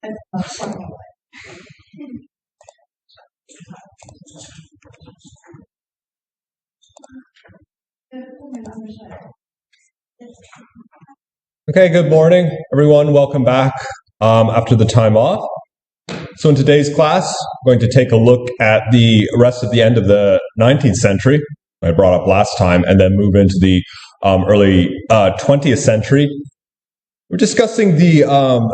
Okay, good morning, everyone. Welcome back after the time off. So in today's class, we're going to take a look at the rest of the end of the 19th century, I brought up last time, and then move into the early 20th century. We're discussing the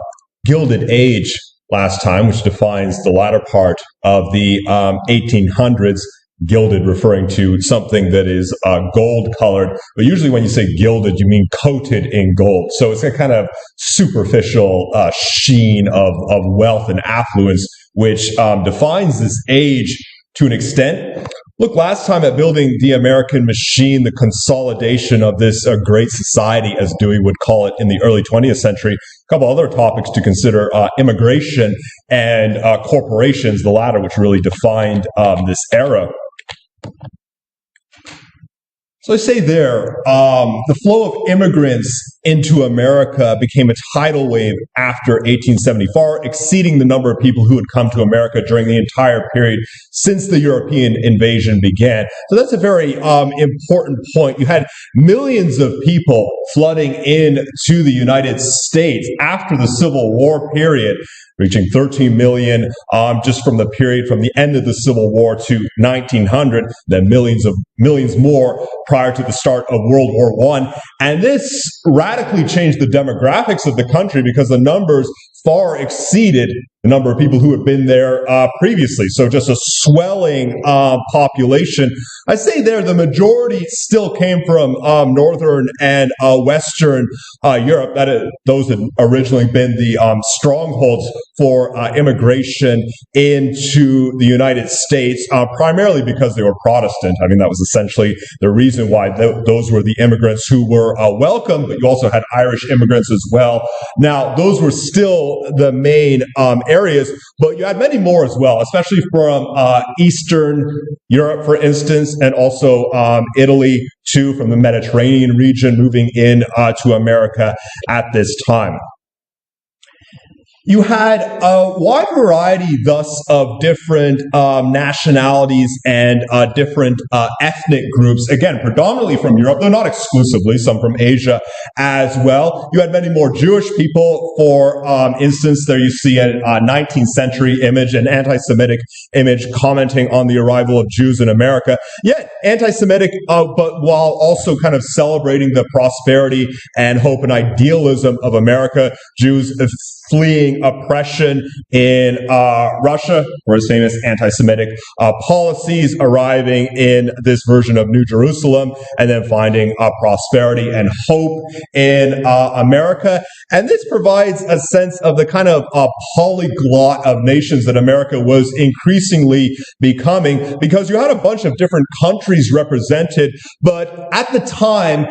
Gilded Age last time, which defines the latter part of the 1800s. Gilded referring to something that is gold colored, but usually when you say gilded, you mean coated in gold. So it's a kind of superficial sheen of wealth and affluence, which defines this age to an extent. Look, last time at building the American machine, the consolidation of this great society, as Dewey would call it in the early 20th century, a couple other topics to consider, immigration and corporations, the latter, which really defined this era. So I say there, the flow of immigrants into America became a tidal wave after 1874, exceeding the number of people who had come to America during the entire period since the European invasion began. So that's a very important point. You had millions of people flooding into the United States after the Civil War period, reaching 13 million just from the period from the end of the Civil War to 1900, then millions more prior to the start of World War I. And this radically changed the demographics of the country because the numbers far exceeded the number of people who had been there previously. So just a swelling population. I say there, the majority still came from northern and western Europe. Those had originally been the strongholds for immigration into the United States, primarily because they were Protestant. I mean, that was essentially the reason why those were the immigrants who were welcome, but you also had Irish immigrants as well. Now, those were still the main areas, but you had many more as well, especially from Eastern Europe, for instance, and also Italy, too, from the Mediterranean region, moving in to America at this time. You had a wide variety, thus, of different nationalities and different ethnic groups, again, predominantly from Europe, though not exclusively, some from Asia as well. You had many more Jewish people. For instance, there you see a 19th century image, an anti-Semitic image commenting on the arrival of Jews in America. Yet anti-Semitic, but while also kind of celebrating the prosperity and hope and idealism of America, Jews fleeing oppression in Russia, where his famous anti-Semitic policies, arriving in this version of New Jerusalem, and then finding prosperity and hope in America. And this provides a sense of the kind of polyglot of nations that America was increasingly becoming, because you had a bunch of different countries represented, but at the time,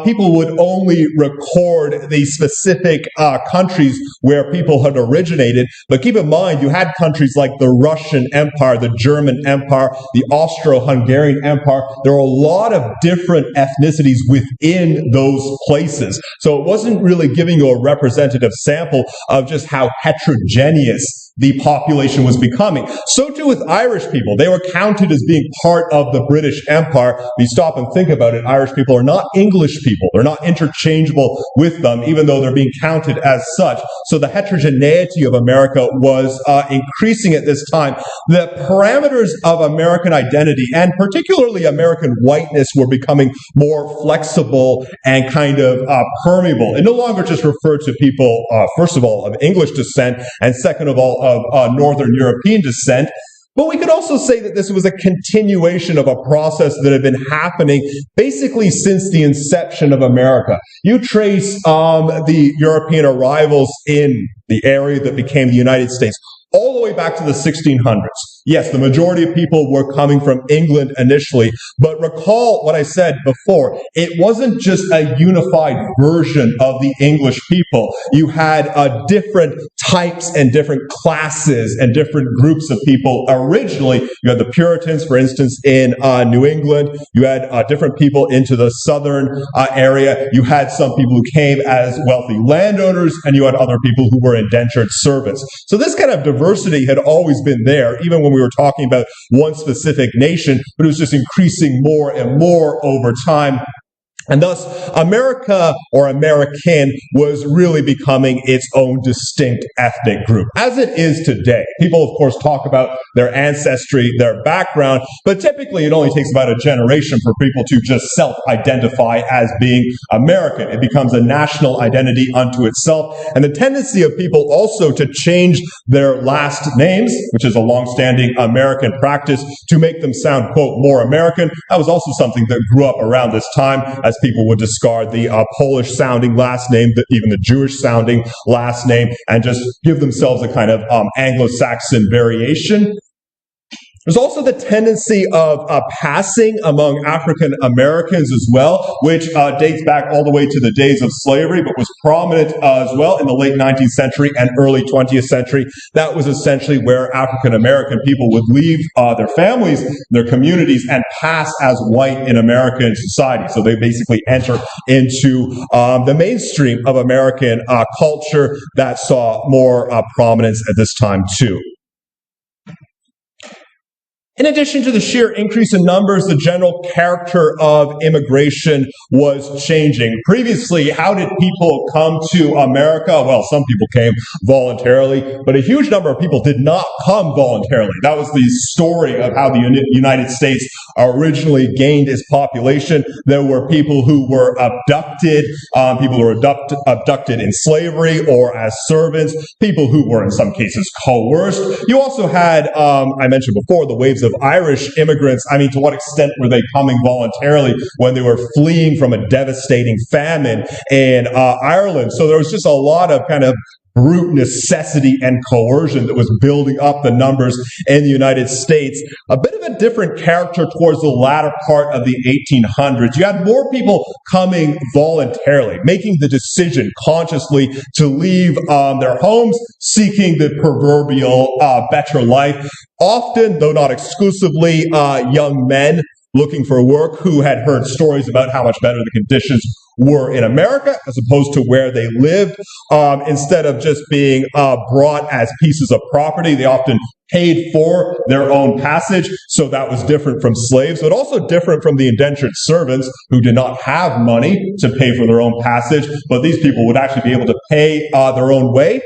people would only record the specific countries where people had originated. But keep in mind, you had countries like the Russian Empire, the German Empire, the Austro-Hungarian Empire. There were a lot of different ethnicities within those places. So it wasn't really giving you a representative sample of just how heterogeneous the population was becoming. So too with Irish people. They were counted as being part of the British Empire. If you stop and think about it, Irish people are not English people. They're not interchangeable with them, even though they're being counted as such. So the heterogeneity of America was increasing at this time. The parameters of American identity, and particularly American whiteness, were becoming more flexible and kind of permeable. It no longer just referred to people, first of all, of English descent, and second of all, of Northern European descent. But we could also say that this was a continuation of a process that had been happening basically since the inception of America. You trace the European arrivals in the area that became the United States all the way back to the 1600s. Yes, the majority of people were coming from England initially, but recall what I said before. It wasn't just a unified version of the English people. You had different types and different classes and different groups of people. Originally, you had the Puritans, for instance, in New England. You had different people into the southern area. You had some people who came as wealthy landowners, and you had other people who were indentured servants. So this kind of diversity had always been there, even when we were talking about one specific nation, but it was just increasing more and more over time. And thus, America, or American, was really becoming its own distinct ethnic group, as it is today. People, of course, talk about their ancestry, their background, but typically it only takes about a generation for people to just self-identify as being American. It becomes a national identity unto itself, and the tendency of people also to change their last names, which is a long-standing American practice, to make them sound, quote, more American. That was also something that grew up around this time, as people would discard the Polish-sounding last name, even the Jewish-sounding last name, and just give themselves a kind of Anglo-Saxon variation. There's also the tendency of passing among African Americans as well, which dates back all the way to the days of slavery, but was prominent as well in the late 19th century and early 20th century. That was essentially where African American people would leave their families, their communities, and pass as white in American society. So they basically enter into the mainstream of American culture that saw more prominence at this time too. In addition to the sheer increase in numbers, the general character of immigration was changing. Previously, how did people come to America? Well, some people came voluntarily, but a huge number of people did not come voluntarily. That was the story of how the United States originally gained its population. There were people who were abducted, people who were abducted in slavery or as servants, people who were in some cases coerced. You also had, I mentioned before, the waves of Irish immigrants. I mean, to what extent were they coming voluntarily when they were fleeing from a devastating famine in Ireland? So there was just a lot of kind of brute necessity and coercion that was building up the numbers in the United States. A bit of a different character towards the latter part of the 1800s. You had more people coming voluntarily, making the decision consciously to leave their homes, seeking the proverbial better life. Often, though not exclusively, young men looking for work who had heard stories about how much better the conditions were in America as opposed to where they lived. Instead of just being brought as pieces of property, they often paid for their own passage, so that was different from slaves, but also different from the indentured servants who did not have money to pay for their own passage, but these people would actually be able to pay their own way.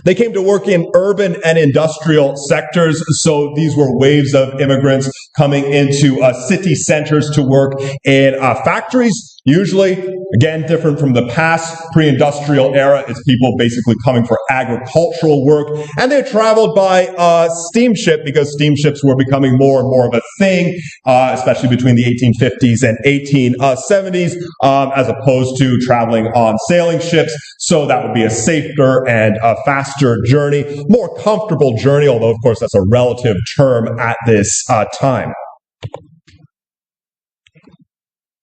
They came to work in urban and industrial sectors, so these were waves of immigrants coming into city centers to work in factories. Usually, again, different from the past pre-industrial era, it's people basically coming for agricultural work, and they traveled by steamship because steamships were becoming more and more of a thing, especially between the 1850s and 1870s, as opposed to traveling on sailing ships. So that would be a safer and a faster journey, more comfortable journey, although, of course, that's a relative term at this time.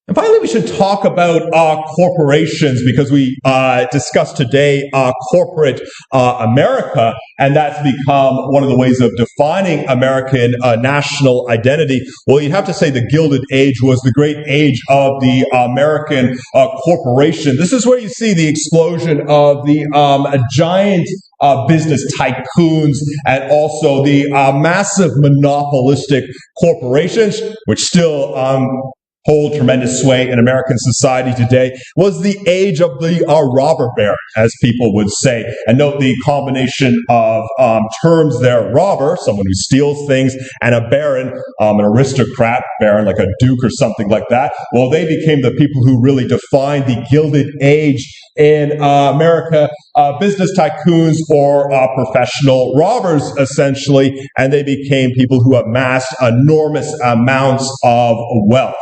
And finally, we should talk about corporations, because we discussed today corporate America, and that's become one of the ways of defining American national identity. Well, you'd have to say the Gilded Age was the great age of the American corporation. This is where you see the explosion of the giant business tycoons and also the massive monopolistic corporations, which still hold tremendous sway in American society today. Was the age of the robber baron, as people would say. And note the combination of terms there: robber, someone who steals things, and a baron, an aristocrat, baron like a duke or something like that. Well, they became the people who really defined the Gilded Age in America. Business tycoons or professional robbers, essentially, and they became people who amassed enormous amounts of wealth.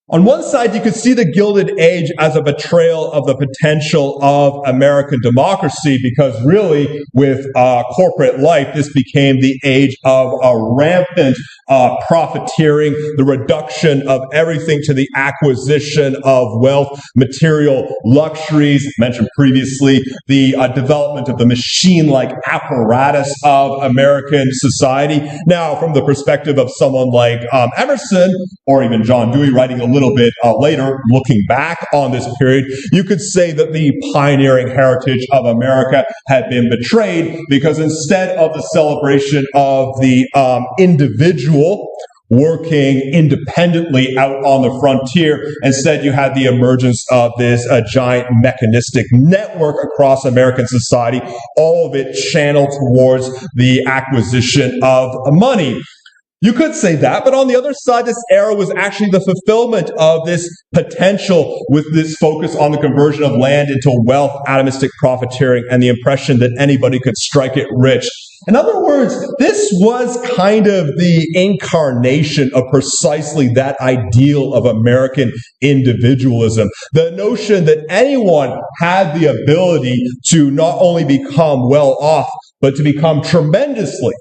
On one side, you could see the Gilded Age as a betrayal of the potential of American democracy, because really, with corporate life, this became the age of rampant profiteering, the reduction of everything to the acquisition of wealth, material luxuries, mentioned previously, the development of the machine-like apparatus of American society. Now, from the perspective of someone like Emerson, or even John Dewey, writing a little bit later, looking back on this period, you could say that the pioneering heritage of America had been betrayed, because instead of the celebration of the individual working independently out on the frontier, instead you had the emergence of this giant mechanistic network across American society, all of it channeled towards the acquisition of money. You could say that, but on the other side, this era was actually the fulfillment of this potential, with this focus on the conversion of land into wealth, atomistic profiteering, and the impression that anybody could strike it rich. In other words, this was kind of the incarnation of precisely that ideal of American individualism. The notion that anyone had the ability to not only become well off, but to become tremendously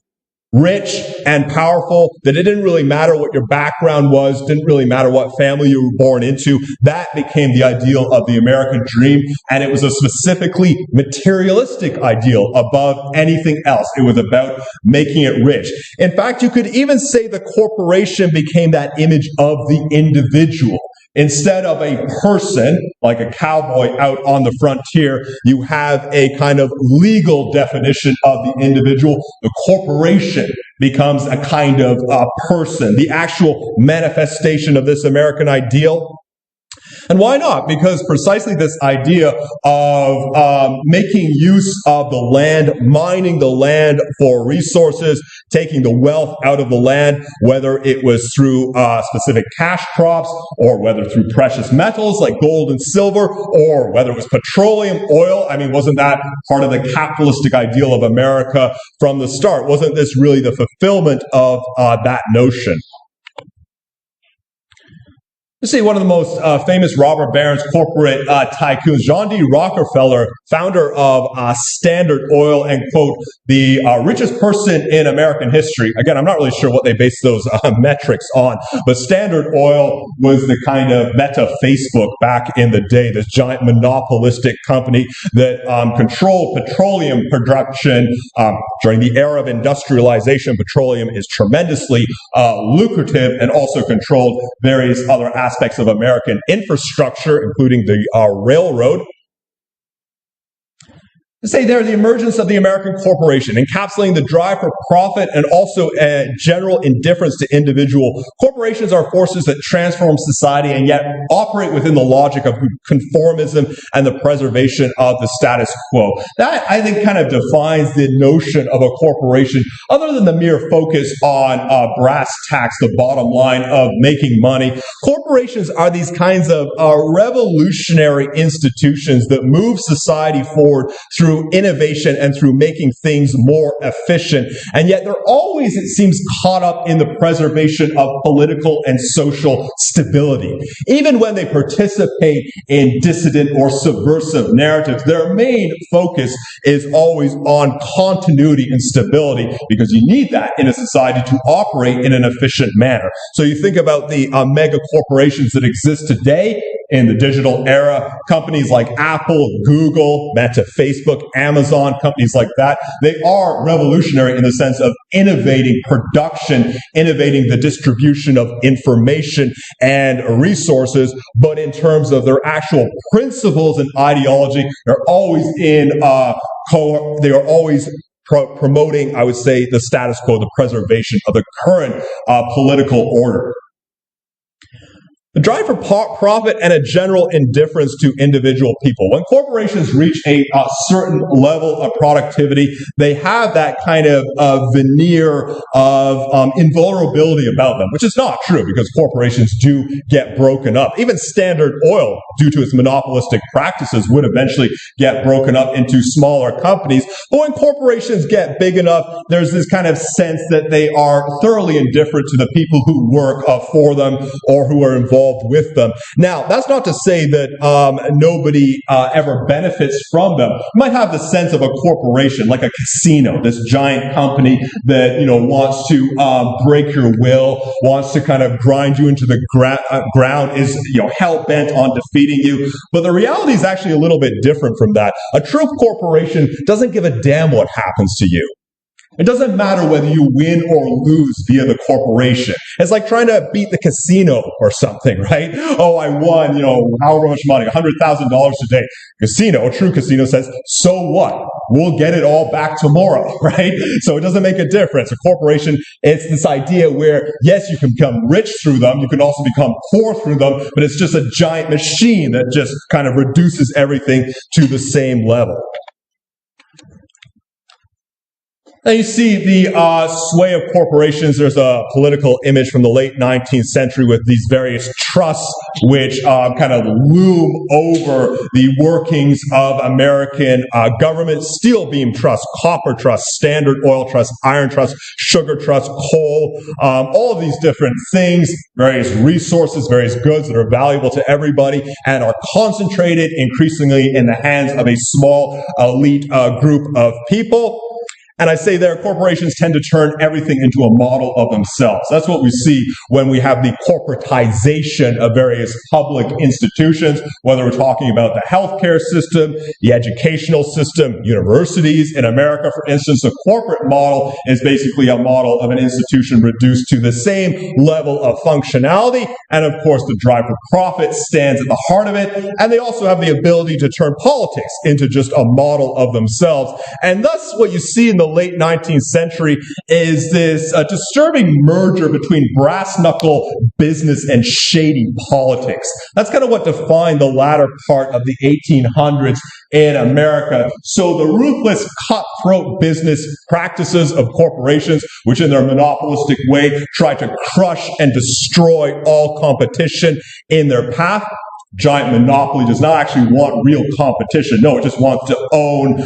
rich and powerful, that it didn't really matter what your background was, didn't really matter what family you were born into. That became the ideal of the American dream, and it was a specifically materialistic ideal above anything else. It was about making it rich. In fact, you could even say the corporation became that image of the individual. Instead of a person, like a cowboy out on the frontier, you have a kind of legal definition of the individual. The corporation becomes a kind of person, the actual manifestation of this American ideal. And why not? Because precisely this idea of making use of the land, mining the land for resources, taking the wealth out of the land, whether it was through specific cash crops, or whether through precious metals like gold and silver, or whether it was petroleum, oil. I mean, wasn't that part of the capitalistic ideal of America from the start? Wasn't this really the fulfillment of that notion? You see, one of the most famous robber barons, corporate tycoons, John D. Rockefeller, founder of Standard Oil, and, quote, the richest person in American history. Again, I'm not really sure what they based those metrics on, but Standard Oil was the kind of meta Facebook back in the day, this giant monopolistic company that controlled petroleum production. During the era of industrialization, petroleum is tremendously lucrative, and also controlled various other aspects of American infrastructure, including the railroad. To say there, the emergence of the American corporation, encapsulating the drive for profit and also a general indifference to individual. Corporations are forces that transform society and yet operate within the logic of conformism and the preservation of the status quo. That, I think, kind of defines the notion of a corporation, other than the mere focus on brass tacks, the bottom line of making money. Corporations are these kinds of revolutionary institutions that move society forward through innovation and through making things more efficient. And yet they're always, it seems, caught up in the preservation of political and social stability. Even when they participate in dissident or subversive narratives, their main focus is always on continuity and stability, because you need that in a society to operate in an efficient manner. So you think about the mega corporations that exist today in the digital era, companies like Apple, Google, Meta, Facebook, Amazon, companies like that, they are revolutionary in the sense of innovating production, innovating the distribution of information and resources, but in terms of their actual principles and ideology, they're always they are always promoting, I would say, the status quo, the preservation of the current political order. The drive for profit and a general indifference to individual people. When corporations reach a certain level of productivity, they have that kind of veneer of invulnerability about them, which is not true, because corporations do get broken up. Even Standard Oil, due to its monopolistic practices, would eventually get broken up into smaller companies. But when corporations get big enough, there's this kind of sense that they are thoroughly indifferent to the people who work for them or who are involved involved with them. Now, that's not to say that nobody ever benefits from them. You might have the sense of a corporation, like a casino, this giant company that, wants to break your will, wants to kind of grind you into the ground, is, hell-bent on defeating you. But the reality is actually a little bit different from that. A true corporation doesn't give a damn what happens to you. It doesn't matter whether you win or lose via the corporation. It's like trying to beat the casino or something, right? Oh, I won, however much money, $100,000 today. A true casino says, so what? We'll get it all back tomorrow, right? So it doesn't make a difference. A corporation, it's this idea where, yes, you can become rich through them. You can also become poor through them, but it's just a giant machine that just kind of reduces everything to the same level. Now you see the sway of corporations. There's a political image from the late 19th century with these various trusts which kind of loom over the workings of American government. Steel Beam Trust, Copper Trust, Standard Oil Trust, Iron Trust, Sugar Trust, coal, all of these different things, various resources, various goods that are valuable to everybody and are concentrated increasingly in the hands of a small elite group of people. And I say there, corporations tend to turn everything into a model of themselves. That's what we see when we have the corporatization of various public institutions, whether we're talking about the healthcare system, the educational system, universities. In America, for instance, the corporate model is basically a model of an institution reduced to the same level of functionality. And of course, the drive for profit stands at the heart of it. And they also have the ability to turn politics into just a model of themselves. And thus, what you see in the late 19th century is this disturbing merger between brass knuckle business and shady politics. That's kind of what defined the latter part of the 1800s in America. So the ruthless, cutthroat business practices of corporations, which in their monopolistic way try to crush and destroy all competition in their path. Giant monopoly does not actually want real competition. No, it just wants to own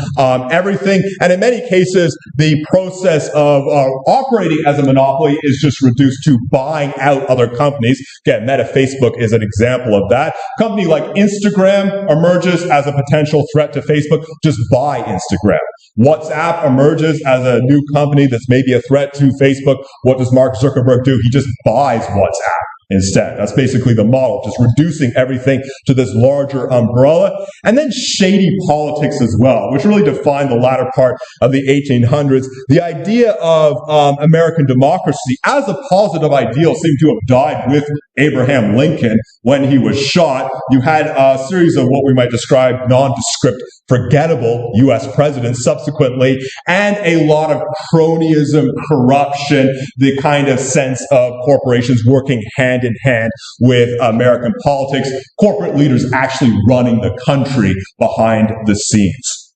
everything. And in many cases, the process of operating as a monopoly is just reduced to buying out other companies. Again, Facebook is an example of that. A company like Instagram emerges as a potential threat to Facebook. Just buy Instagram. WhatsApp emerges as a new company that's maybe a threat to Facebook. What does Mark Zuckerberg do? He just buys WhatsApp instead. That's basically the model, just reducing everything to this larger umbrella. And then shady politics as well, which really defined the latter part of the 1800s. The idea of American democracy as a positive ideal seemed to have died with Abraham Lincoln when he was shot. You had a series of what we might describe nondescript, forgettable U.S. presidents subsequently, and a lot of cronyism, corruption, the kind of sense of corporations working hand in hand with American politics, corporate leaders actually running the country behind the scenes.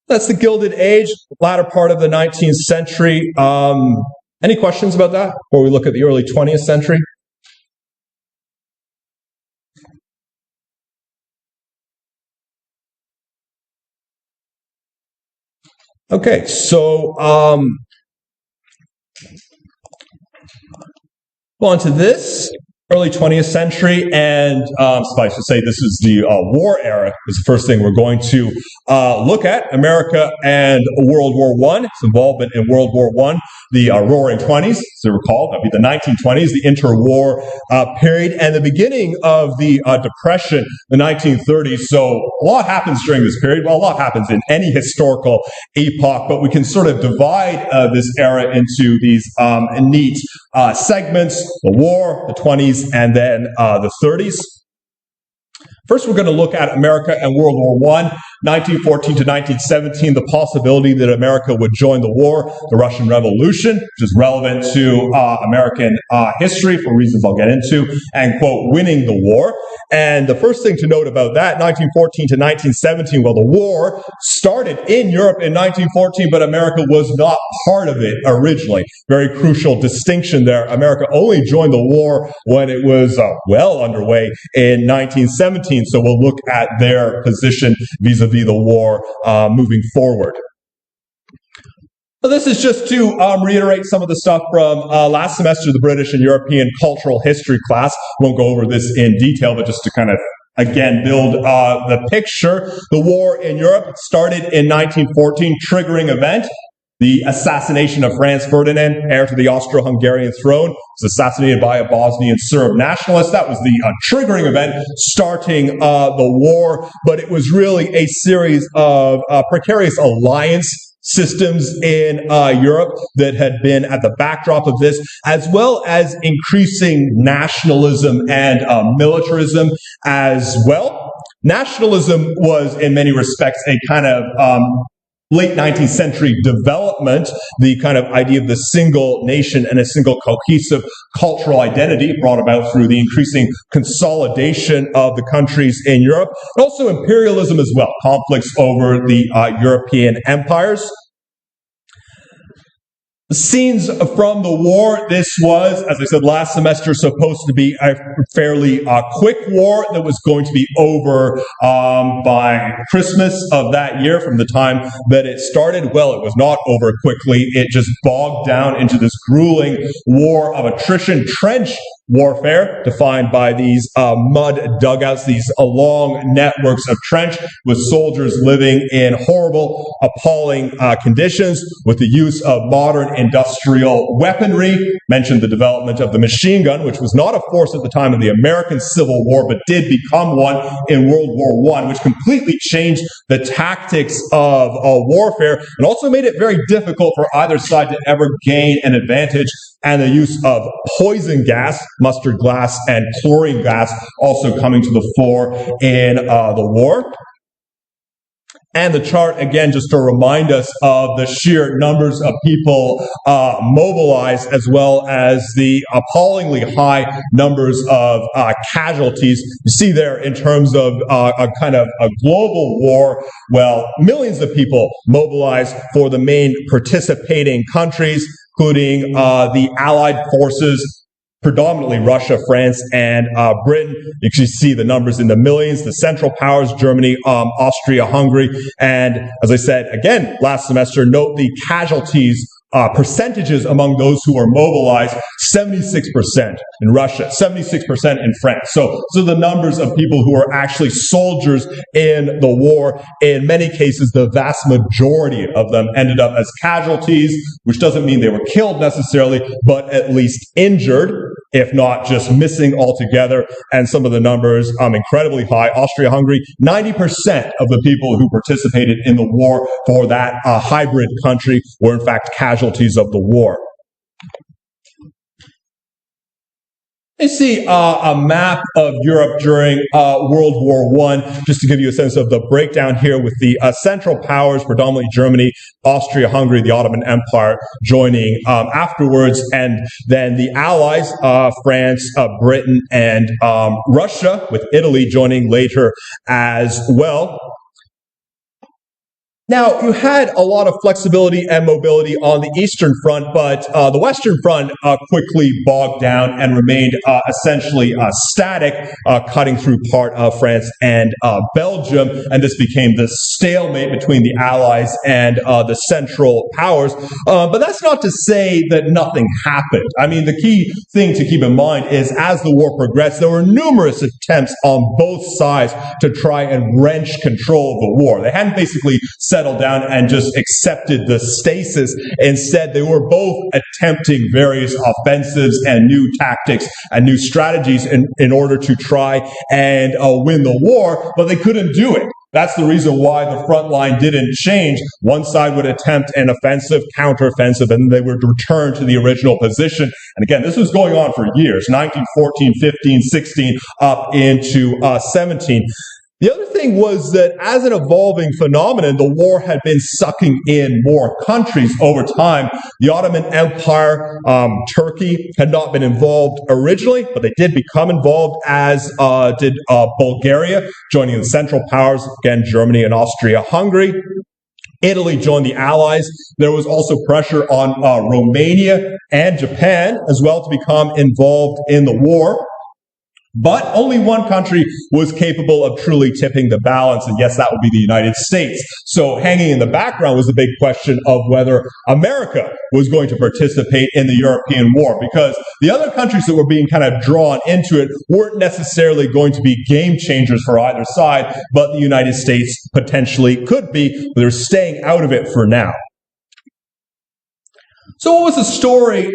That's the Gilded Age, latter part of the 19th century. Any questions about that before we look at the early 20th century? Okay, so on to this, early 20th century, and suffice to say, this is the war era is the first thing we're going to look at. America and World War I, its involvement in World War I, the Roaring Twenties, as they were called, that would be the 1920s, the interwar period, and the beginning of the Depression, the 1930s. So a lot happens during this period. Well, a lot happens in any historical epoch, but we can sort of divide this era into these neat segments: the war, the 20s, and then the 30s. First, we're going to look at America and World War I, 1914 to 1917, the possibility that America would join the war, the Russian Revolution, which is relevant to American history for reasons I'll get into, and, quote, winning the war. And the first thing to note about that, 1914 to 1917, well, the war started in Europe in 1914, but America was not part of it originally. Very crucial distinction there. America only joined the war when it was well underway in 1917, so we'll look at their position vis-a-vis the war moving forward. This is just to reiterate some of the stuff from last semester, the British and European cultural history class. Won't go over this in detail, but just to kind of, again, build the picture. The war in Europe started in 1914, triggering event. The assassination of Franz Ferdinand, heir to the Austro-Hungarian throne, was assassinated by a Bosnian Serb nationalist. That was the triggering event starting the war, but it was really a series of precarious alliance systems in Europe that had been at the backdrop of this, as well as increasing nationalism and militarism as well. Nationalism was, in many respects, a kind of late 19th century development, the kind of idea of the single nation and a single cohesive cultural identity brought about through the increasing consolidation of the countries in Europe, and also imperialism as well, conflicts over the European empires. The scenes from the war, this was, as I said last semester, supposed to be a fairly quick war that was going to be over by Christmas of that year from the time that it started. Well, it was not over quickly. It just bogged down into this grueling war of attrition, trench warfare, defined by these mud dugouts, these long networks of trench with soldiers living in horrible, appalling conditions with the use of modern industrial weaponry. Mentioned the development of the machine gun, which was not a force at the time of the American Civil War, but did become one in World War I, which completely changed the tactics of warfare and also made it very difficult for either side to ever gain an advantage. And the use of poison gas, mustard gas, and chlorine gas also coming to the fore in the war. And the chart, again, just to remind us of the sheer numbers of people mobilized, as well as the appallingly high numbers of casualties. You see there in terms of a kind of a global war, well, millions of people mobilized for the main participating countries, including the Allied forces, predominantly Russia, France, and Britain. You can see the numbers in the millions. The Central Powers, Germany, Austria, Hungary. And as I said, again, last semester, note the casualties percentages among those who are mobilized, 76% in Russia, 76% in France. So the numbers of people who are actually soldiers in the war, in many cases, the vast majority of them ended up as casualties, which doesn't mean they were killed necessarily, but at least injured, if not just missing altogether. And some of the numbers, incredibly high. Austria-Hungary, 90% of the people who participated in the war for that hybrid country were in fact casualties of the war. You see a map of Europe during World War I, just to give you a sense of the breakdown here, with the Central Powers, predominantly Germany, Austria-Hungary, the Ottoman Empire, joining afterwards, and then the Allies, France, Britain, and Russia, with Italy joining later as well. Now, you had a lot of flexibility and mobility on the Eastern Front, but the Western Front quickly bogged down and remained essentially static, cutting through part of France and Belgium, and this became the stalemate between the Allies and the Central Powers. But that's not to say that nothing happened. I mean, the key thing to keep in mind is as the war progressed, there were numerous attempts on both sides to try and wrench control of the war. They hadn't basically settled down and just accepted the stasis. Instead, they were both attempting various offensives and new tactics and new strategies in order to try and win the war, but they couldn't do it. That's the reason why the front line didn't change. One side would attempt an offensive, counteroffensive, and then they would return to the original position. And again, this was going on for years, 1914, 15, 16, up into 17. The other thing was that as an evolving phenomenon, the war had been sucking in more countries over time. The Ottoman Empire, Turkey, had not been involved originally, but they did become involved, as did Bulgaria, joining the Central Powers, again, Germany and Austria-Hungary. Italy joined the Allies. There was also pressure on Romania and Japan as well to become involved in the war. But only one country was capable of truly tipping the balance, and yes, that would be the United States. So hanging in the background was the big question of whether America was going to participate in the European war, because the other countries that were being kind of drawn into it weren't necessarily going to be game changers for either side, but the United States potentially could be, but they're staying out of it for now. So what was the story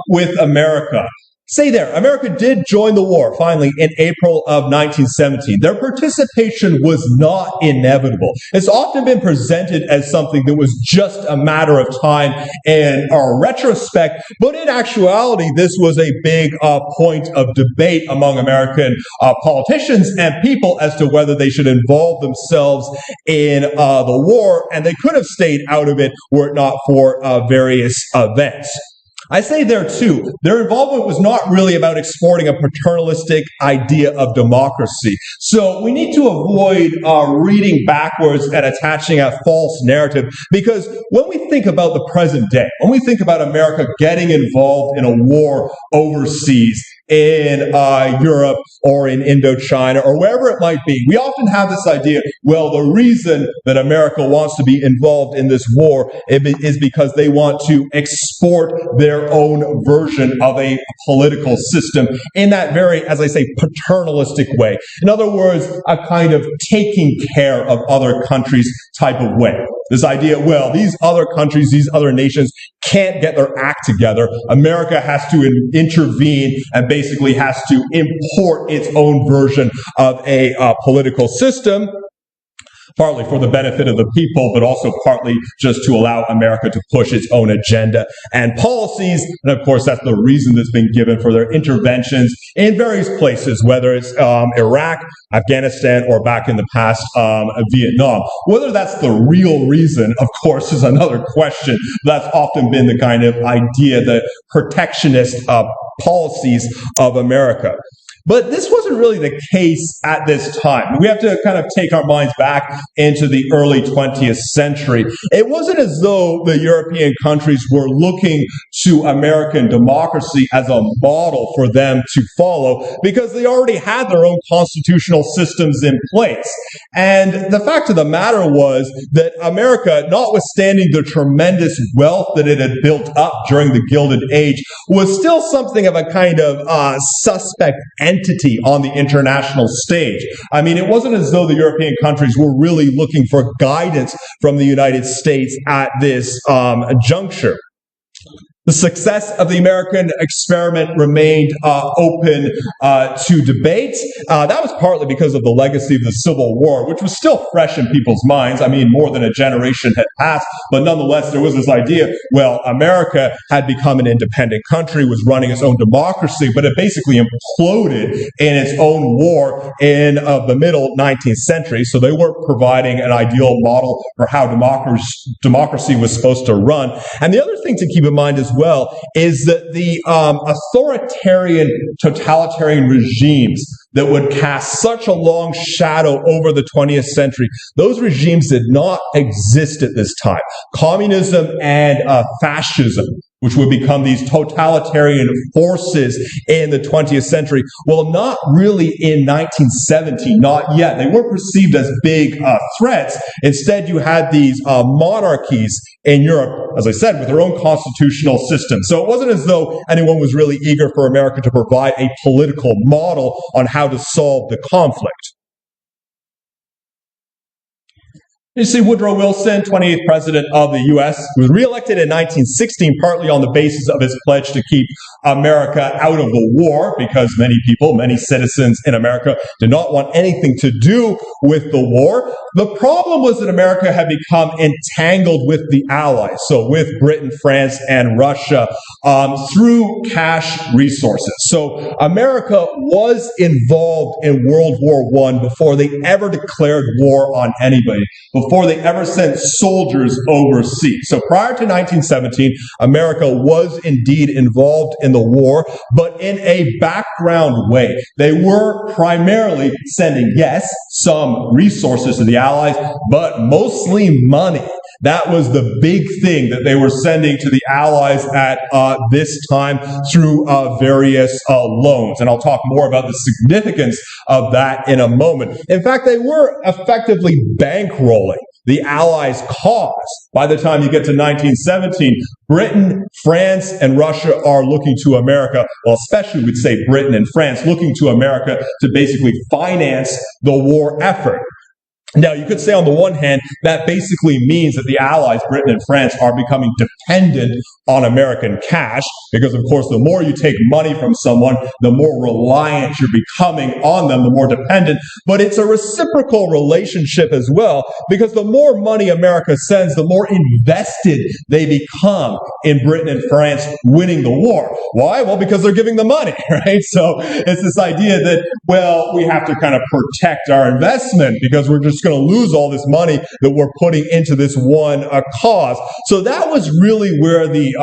with America? Say there, America did join the war, finally, in April of 1917. Their participation was not inevitable. It's often been presented as something that was just a matter of time in our retrospect, but in actuality, this was a big point of debate among American politicians and people as to whether they should involve themselves in the war, and they could have stayed out of it were it not for various events. I say there too, their involvement was not really about exporting a paternalistic idea of democracy. So we need to avoid reading backwards and attaching a false narrative, because when we think about the present day, when we think about America getting involved in a war overseas, in Europe or in Indochina or wherever it might be, we often have this idea, well, the reason that America wants to be involved in this war is because they want to export their own version of a political system in that very, as I say, paternalistic way. In other words, a kind of taking care of other countries type of way. This idea, well, these other countries, these other nations can't get their act together. America has to intervene and basically has to import its own version of a political system, partly for the benefit of the people, but also partly just to allow America to push its own agenda and policies. And of course, that's the reason that's been given for their interventions in various places, whether it's Iraq, Afghanistan, or back in the past, Vietnam. Whether that's the real reason, of course, is another question. That's often been the kind of idea, the protectionist policies of America. But this wasn't really the case at this time. We have to kind of take our minds back into the early 20th century. It wasn't as though the European countries were looking to American democracy as a model for them to follow, because they already had their own constitutional systems in place. And the fact of the matter was that America, notwithstanding the tremendous wealth that it had built up during the Gilded Age, was still something of a kind of suspect entity on the international stage. I mean, it wasn't as though the European countries were really looking for guidance from the United States at this juncture. The success of the American experiment remained open to debate. That was partly because of the legacy of the Civil War, which was still fresh in people's minds. I mean, more than a generation had passed, but nonetheless, there was this idea, well, America had become an independent country, was running its own democracy, but it basically imploded in its own war in the middle 19th century, so they weren't providing an ideal model for how democracy was supposed to run. And the other thing to keep in mind is well is that the authoritarian, totalitarian regimes that would cast such a long shadow over the 20th century, those regimes did not exist at this time. Communism and fascism, which would become these totalitarian forces in the 20th century, well, not really in 1970, not yet. They weren't perceived as big threats. Instead, you had these monarchies in Europe, as I said, with their own constitutional system. So it wasn't as though anyone was really eager for America to provide a political model on how to solve the conflict. You see Woodrow Wilson, 28th president of the U.S., was reelected in 1916 partly on the basis of his pledge to keep America out of the war, because many people, many citizens in America did not want anything to do with the war. The problem was that America had become entangled with the Allies, so with Britain, France, and Russia, through cash resources. So America was involved in World War I before they ever declared war on anybody, before they ever sent soldiers overseas. So prior to 1917, America was indeed involved in the war, but in a background way. They were primarily sending, yes, some resources to the Allies, but mostly money. That was the big thing that they were sending to the Allies at this time through various loans. And I'll talk more about the significance of that in a moment. In fact, they were effectively bankrolling the Allies' cause. By the time you get to 1917, Britain, France, and Russia are looking to America, well, especially we'd say Britain and France, looking to America to basically finance the war effort. Now, you could say on the one hand, that basically means that the Allies, Britain and France, are becoming dependent on American cash, because, of course, the more you take money from someone, the more reliant you're becoming on them, the more dependent. But it's a reciprocal relationship as well, because the more money America sends, the more invested they become in Britain and France winning the war. Why? Well, because they're giving the money, right? So it's this idea that, well, we have to kind of protect our investment because we're just going to lose all this money that we're putting into this one cause. So that was really where the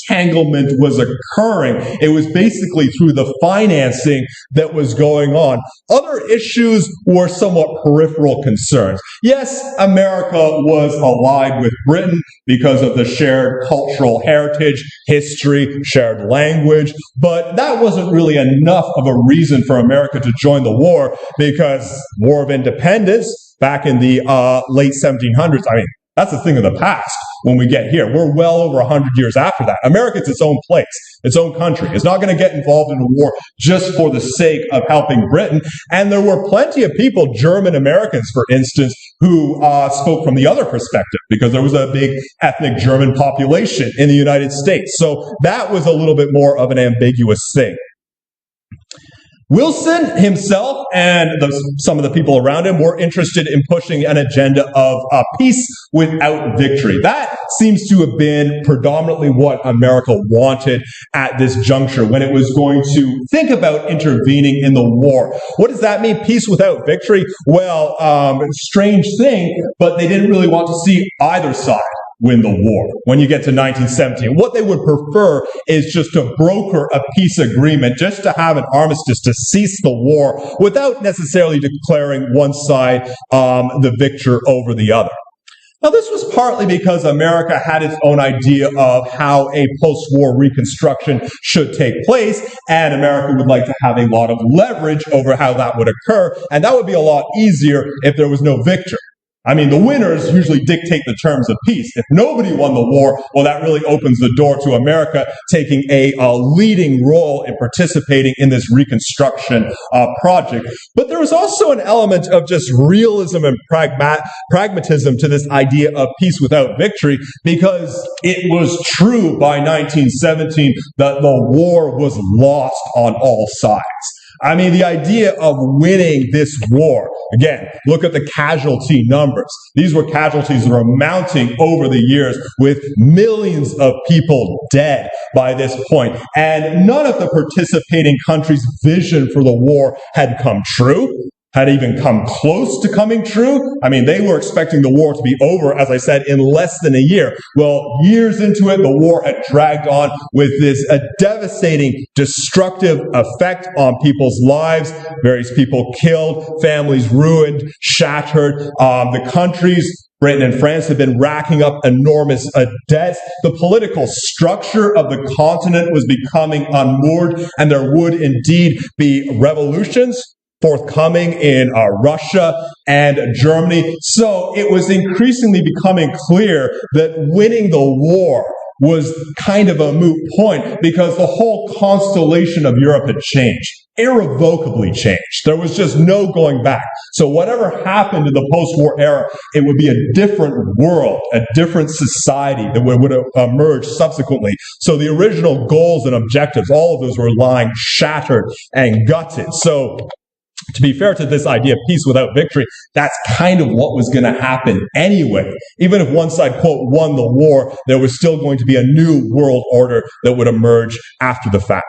entanglement was occurring. It was basically through the financing that was going on. Other issues were somewhat peripheral concerns. Yes, America was allied with Britain because of the shared cultural heritage, history, shared language, but that wasn't really enough of a reason for America to join the war, because War of Independence back in the late 1700s, I mean, that's a thing of the past when we get here. We're well over 100 years after that. America's its own place, its own country. It's not going to get involved in a war just for the sake of helping Britain. And there were plenty of people, German Americans, for instance, who spoke from the other perspective, because there was a big ethnic German population in the United States. So that was a little bit more of an ambiguous thing. Wilson himself and some of the people around him were interested in pushing an agenda of peace without victory. That seems to have been predominantly what America wanted at this juncture when it was going to think about intervening in the war. What does that mean, peace without victory? Well, strange thing, but they didn't really want to see either side win the war. When you get to 1917, what they would prefer is just to broker a peace agreement, just to have an armistice to cease the war without necessarily declaring one side the victor over the other. Now, this was partly because America had its own idea of how a post-war reconstruction should take place, and America would like to have a lot of leverage over how that would occur, and that would be a lot easier if there was no victor. I mean, the winners usually dictate the terms of peace. If nobody won the war, well, that really opens the door to America taking a leading role in participating in this reconstruction project. But there was also an element of just realism and pragmatism to this idea of peace without victory, because it was true by 1917 that the war was lost on all sides. I mean, the idea of winning this war, again, look at the casualty numbers. These were casualties that were mounting over the years, with millions of people dead by this point. And none of the participating countries' vision for the war had come true, had even come close to coming true. I mean, they were expecting the war to be over, as I said, in less than a year. Well, years into it, the war had dragged on with this devastating, destructive effect on people's lives. Various people killed, families ruined, shattered. The countries, Britain and France, had been racking up enormous debts. The political structure of the continent was becoming unmoored, and there would indeed be revolutions forthcoming in Russia and Germany. So it was increasingly becoming clear that winning the war was kind of a moot point, because the whole constellation of Europe had changed, irrevocably changed. There was just no going back. So whatever happened in the post-war era, it would be a different world, a different society that would emerge subsequently. So the original goals and objectives, all of those were lying shattered and gutted. So to be fair to this idea of peace without victory, that's kind of what was going to happen anyway. Even if one side, quote, won the war, there was still going to be a new world order that would emerge after the fact.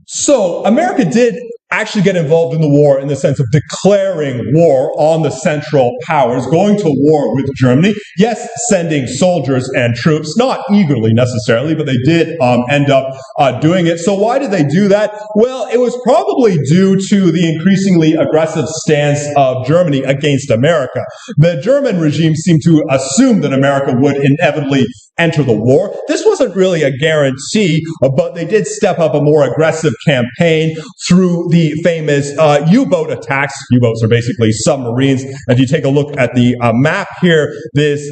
So America did actually get involved in the war in the sense of declaring war on the Central Powers, going to war with Germany. Yes, sending soldiers and troops, not eagerly necessarily, but they did end up doing it. So why did they do that? Well, it was probably due to the increasingly aggressive stance of Germany against America. The German regime seemed to assume that America would inevitably enter the war. This wasn't really a guarantee, but they did step up a more aggressive campaign through the famous U-boat attacks. U-boats are basically submarines. If you take a look at the map here, this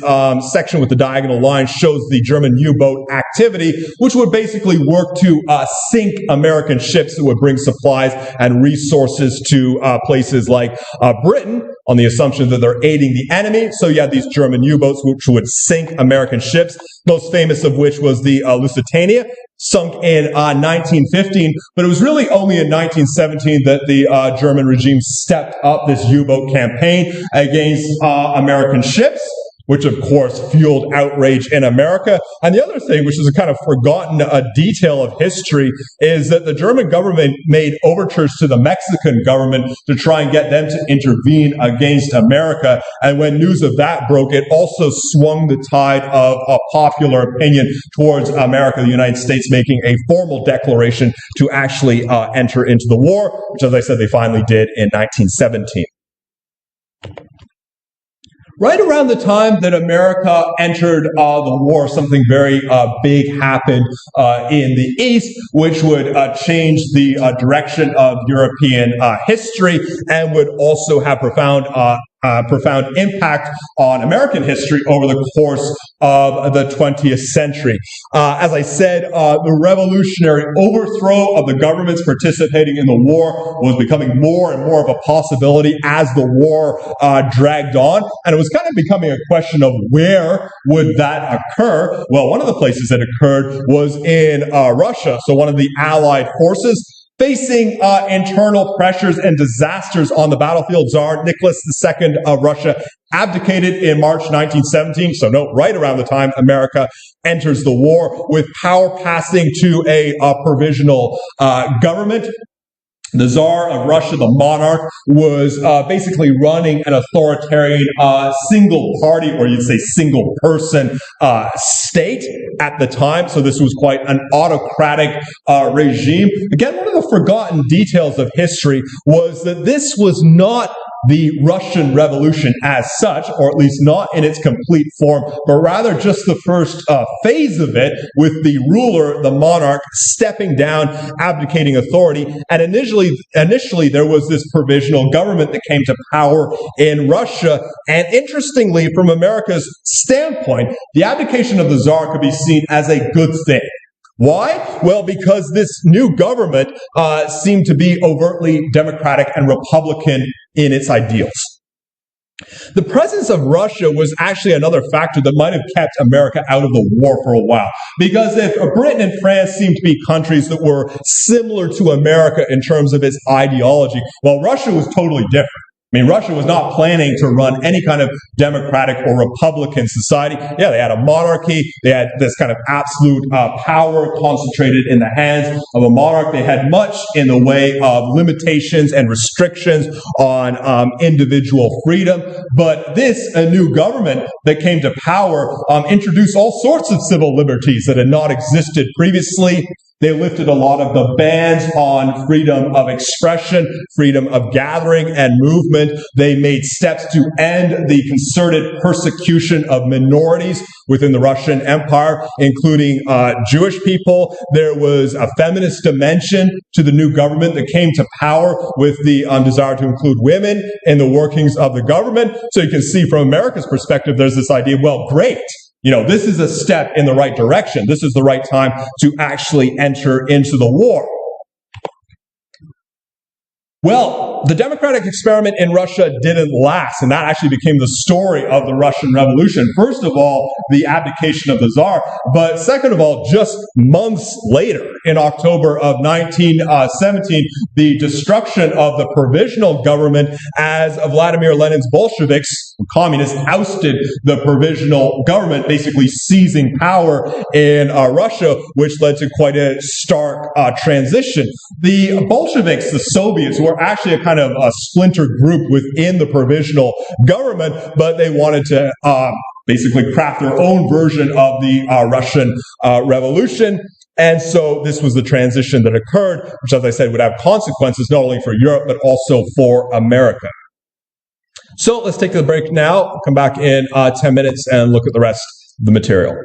section with the diagonal line shows the German U-boat activity, which would basically work to sink American ships that would bring supplies and resources to places like Britain, on the assumption that they're aiding the enemy. So you had these German U-boats which would sink American ships, most famous of which was the Lusitania, sunk in 1915, but it was really only in 1917 that the German regime stepped up this U-boat campaign against American ships, which of course fueled outrage in America. And the other thing, which is a kind of forgotten detail of history, is that the German government made overtures to the Mexican government to try and get them to intervene against America. And when news of that broke, it also swung the tide of popular opinion towards America, the United States making a formal declaration to actually enter into the war, which, as I said, they finally did in 1917. Right around the time that America entered the war, something very big happened in the East, which would change the direction of European history and would also have profound impact on American history over the course of the 20th century. As I said, the revolutionary overthrow of the governments participating in the war was becoming more and more of a possibility as the war dragged on, and it was kind of becoming a question of where would that occur. Well, one of the places that occurred was in Russia, so one of the Allied forces. Facing internal pressures and disasters on the battlefield, Tsar Nicholas II of Russia abdicated in March 1917. So no, right around the time America enters the war, with power passing to a provisional government. The Tsar of Russia, the monarch, was basically running an authoritarian single party, or you'd say single person state at the time. So this was quite an autocratic regime. Again, one of the forgotten details of history was that this was not the Russian Revolution as such, or at least not in its complete form, but rather just the first phase of it, with the ruler, the monarch, stepping down, abdicating authority. And initially there was this provisional government that came to power in Russia. And interestingly, from America's standpoint, the abdication of the Tsar could be seen as a good thing. Why? Well, because this new government seemed to be overtly democratic and republican in its ideals. The presence of Russia was actually another factor that might have kept America out of the war for a while. Because if Britain and France seemed to be countries that were similar to America in terms of its ideology, well, Russia was totally different. I mean, Russia was not planning to run any kind of democratic or republican society. Yeah, they had a monarchy. They had this kind of absolute power concentrated in the hands of a monarch. They had much in the way of limitations and restrictions on individual freedom. But a new government that came to power introduced all sorts of civil liberties that had not existed previously. They lifted a lot of the bans on freedom of expression, freedom of gathering and movement. They made steps to end the concerted persecution of minorities within the Russian Empire, including Jewish people. There was a feminist dimension to the new government that came to power, with the desire to include women in the workings of the government. So you can see from America's perspective, there's this idea, well, great. You know, this is a step in the right direction. This is the right time to actually enter into the war. Well, the democratic experiment in Russia didn't last, and that actually became the story of the Russian Revolution. First of all, the abdication of the Tsar, but second of all, just months later, in October of 1917, the destruction of the provisional government as Vladimir Lenin's Bolsheviks, communists, ousted the provisional government, basically seizing power in Russia, which led to quite a stark transition. The Bolsheviks, the Soviets, were actually a kind of a splinter group within the provisional government, but they wanted to basically craft their own version of the Russian Revolution. And so this was the transition that occurred, which, as I said, would have consequences not only for Europe, but also for America. So let's take a break now, come back in 10 minutes and look at the rest of the material.